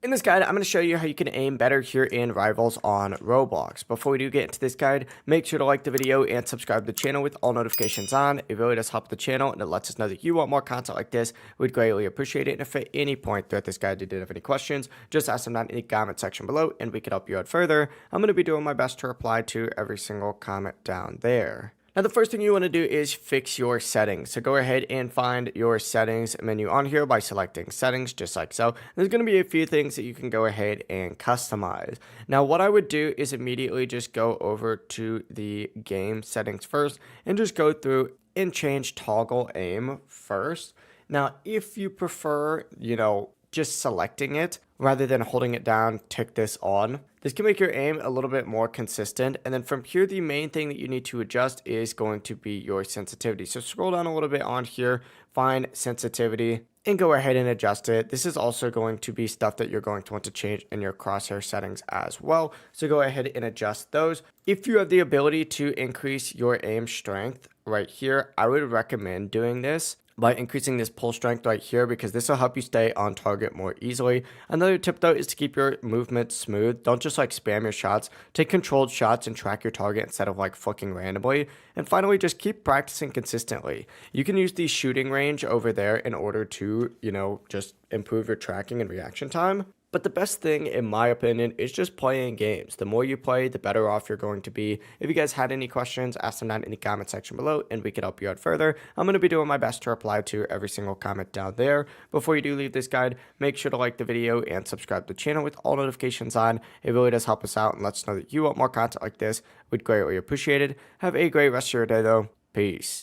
In this guide, I'm going to show you how you can aim better here in Rivals on Roblox. Before we do get into this guide, make sure to like the video and subscribe to the channel with all notifications on. It really does help the channel and it lets us know that you want more content like this. We'd greatly appreciate it. And if at any point throughout this guide you did have any questions, just ask them down in the comment section below and we can help you out further. I'm going to be doing my best to reply to every single comment down there. Now, the first thing you want to do is fix your settings. So go ahead and find your settings menu on here by selecting settings, just like so. There's going to be a few things that you can go ahead and customize. Now, what I would do is immediately just go over to the game settings first and just go through and change toggle aim first. Now, if you prefer, just selecting it rather than holding it down, tick this on. This can make your aim a little bit more consistent. And then from here, the main thing that you need to adjust is going to be your sensitivity. So scroll down a little bit on here, find sensitivity, and go ahead and adjust it. This is also going to be stuff that you're going to want to change in your crosshair settings as well. So go ahead and adjust those. If you have the ability to increase your aim strength right here, I would recommend doing this by increasing this pull strength right here, because this will help you stay on target more easily. Another tip though is to keep your movement smooth. Don't just spam your shots. Take controlled shots and track your target instead of flicking randomly. And finally, just keep practicing consistently. You can use the shooting range over there in order to, just improve your tracking and reaction time. But the best thing, in my opinion, is just playing games. The more you play, the better off you're going to be. If you guys had any questions, ask them down in the comment section below, and we can help you out further. I'm going to be doing my best to reply to every single comment down there. Before you do leave this guide, make sure to like the video and subscribe to the channel with all notifications on. It really does help us out and lets us know that you want more content like this. We'd greatly appreciate it. Have a great rest of your day, though. Peace.